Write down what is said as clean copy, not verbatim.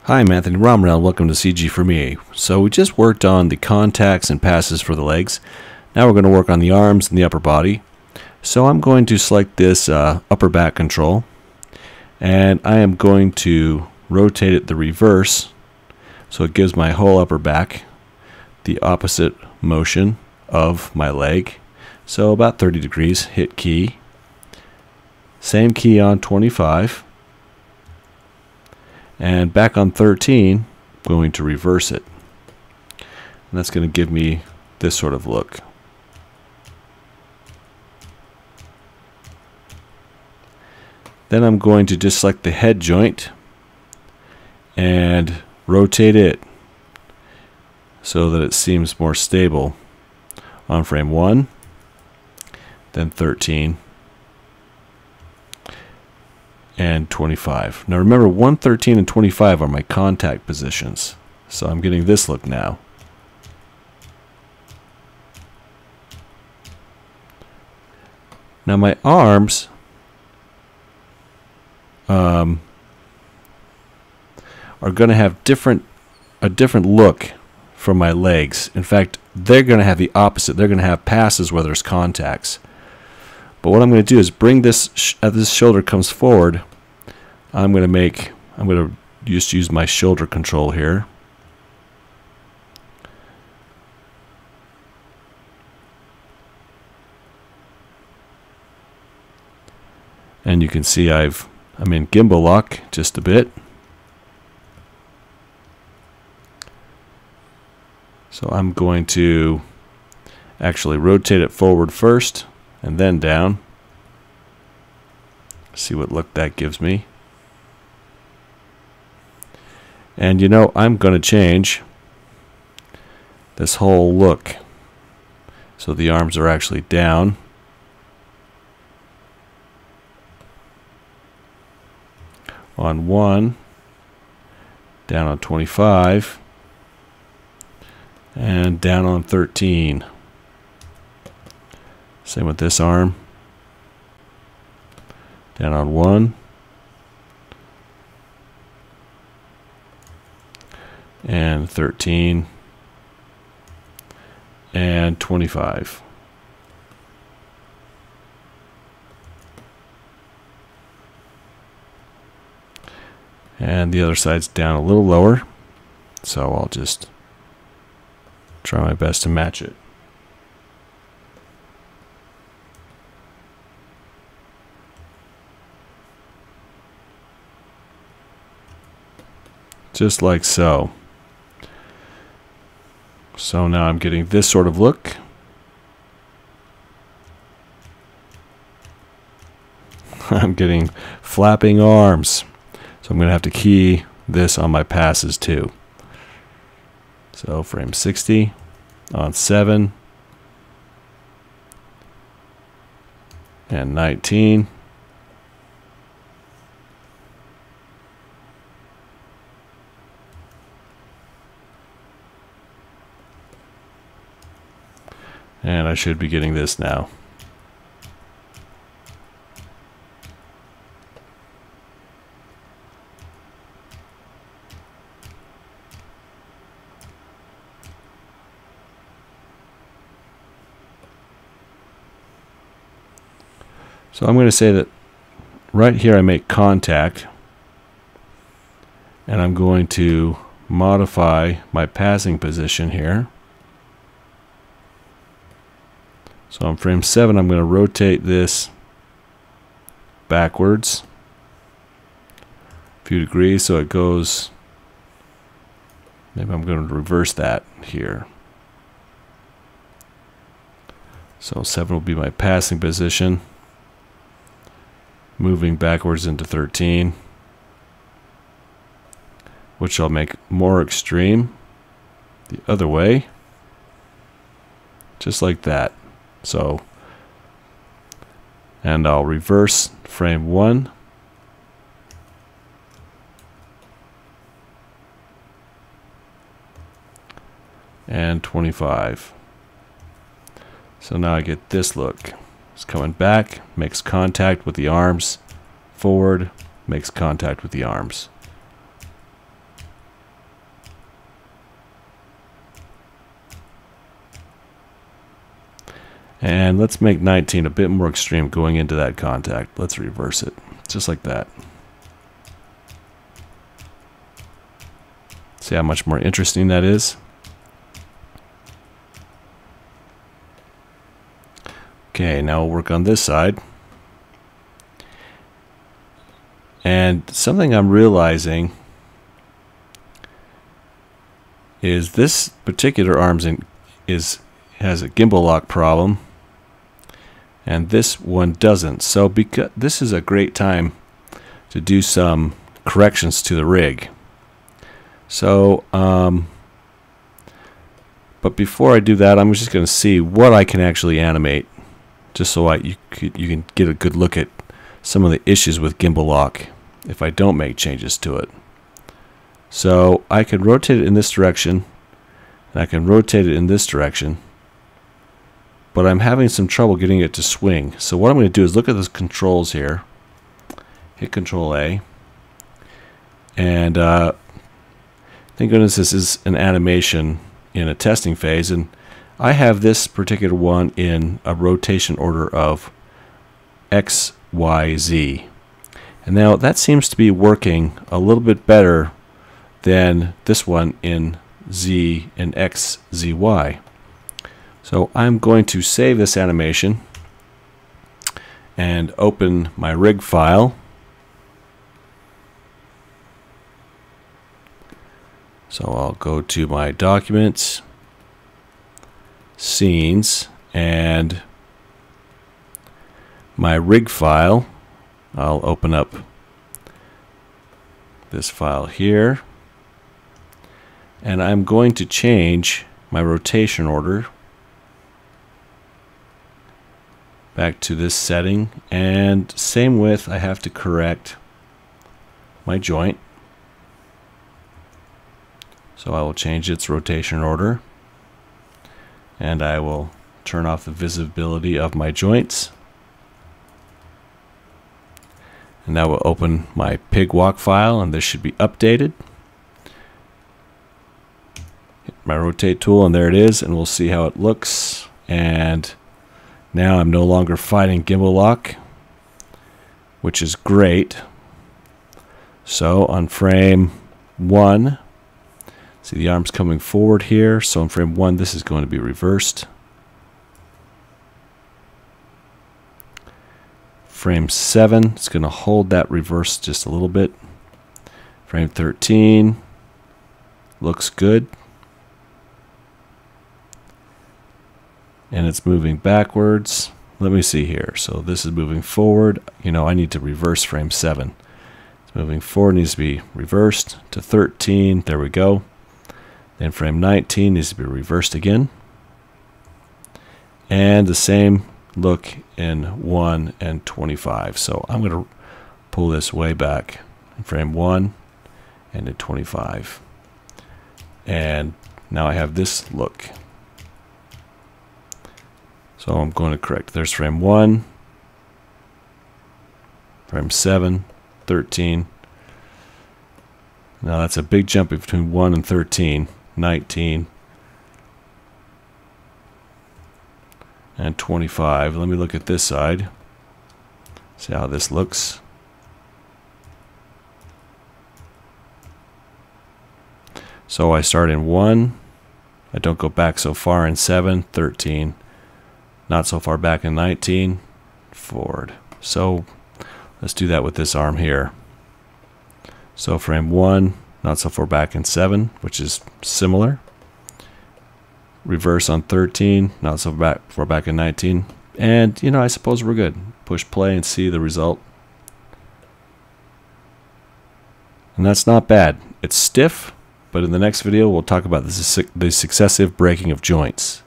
Hi, I'm Anthony Romrell. Welcome to CG4me. So we just worked on the contacts and passes for the legs. Now we're going to work on the arms and the upper body. So I'm going to select this upper back control, and I am going to rotate it the reverse so it gives my whole upper back the opposite motion of my leg. So about 30 degrees. Hit key. Same key on 25. And back on 13, I'm going to reverse it. And that's going to give me this sort of look. Then I'm going to just select the head joint and rotate it so that it seems more stable on frame 1, then 13, and 25. Now remember, 1, 13, and 25 are my contact positions. So I'm getting this look now. Now my arms are going to have a different look from my legs. In fact, they're going to have the opposite. They're going to have passes where there's contacts. But what I'm going to do is bring this as this shoulder comes forward. I'm going to just use my shoulder control here. And you can see I'm in gimbal lock just a bit. So I'm going to actually rotate it forward first and then down. See what look that gives me. And you know, I'm going to change this whole look so the arms are actually down. On 1, down on 25, and down on 13. Same with this arm. Down on 1. And 13. And 25. And the other side's down a little lower. So I'll just try my best to match it. Just like so. So now I'm getting this sort of look. I'm getting flapping arms. So I'm going to have to key this on my passes too. So frame 60 on 7 and 19. And I should be getting this now. So I'm going to say that right here I make contact, and I'm going to modify my passing position here. So on frame 7, I'm going to rotate this backwards a few degrees so it goes, maybe I'm going to reverse that here. So 7 will be my passing position, moving backwards into 13, which I'll make more extreme the other way, just like that. So, and I'll reverse frame 1. And 25. So now I get this look. It's coming back, makes contact with the arms, forward, makes contact with the arms. And let's make 19 a bit more extreme going into that contact. Let's reverse it, just like that. See how much more interesting that is? Okay, now we'll work on this side. And something I'm realizing is this particular arm has a gimbal lock problem, and this one doesn't. So because this is a great time to do some corrections to the rig. So but before I do that, I'm just going to see what I can actually animate, just so you can get a good look at some of the issues with gimbal lock if I don't make changes to it. So I can rotate it in this direction, and I can rotate it in this direction, but I'm having some trouble getting it to swing. So what I'm going to do is look at the controls here, hit Control A, and thank goodness this is an animation in a testing phase, and I have this particular one in a rotation order of X, Y, Z. And now that seems to be working a little bit better than this one in Z and X, Z, Y. So I'm going to save this animation and open my rig file. So I'll go to my documents, scenes, and my rig file. I'll open up this file here, and I'm going to change my rotation order back to this setting, and same with, I have to correct my joint. So I will change its rotation order, and I will turn off the visibility of my joints. And now we'll open my pig walk file, and this should be updated. Hit my rotate tool, and there it is, and we'll see how it looks. And now I'm no longer fighting gimbal lock, which is great. So on frame 1, see the arm's coming forward here, so in frame 1 this is going to be reversed. Frame 7, it's going to hold that reverse just a little bit. Frame 13 looks good. And it's moving backwards. Let me see here. So this is moving forward. You know, I need to reverse frame 7. It's moving forward, needs to be reversed to 13. There we go. Then frame 19 needs to be reversed again. And the same look in 1 and 25. So I'm going to pull this way back in frame 1 and in 25. And now I have this look. So I'm going to correct. There's frame 1, frame 7, 13. Now that's a big jump between 1 and 13, 19, and 25. Let me look at this side. See how this looks. So I start in 1. I don't go back so far in 7, 13. Not so far back in 19, forward. So let's do that with this arm here. So frame 1, not so far back in 7, which is similar. Reverse on 13, not so far back in 19. And, you know, I suppose we're good. Push play and see the result. And that's not bad. It's stiff, but in the next video we'll talk about the successive breaking of joints.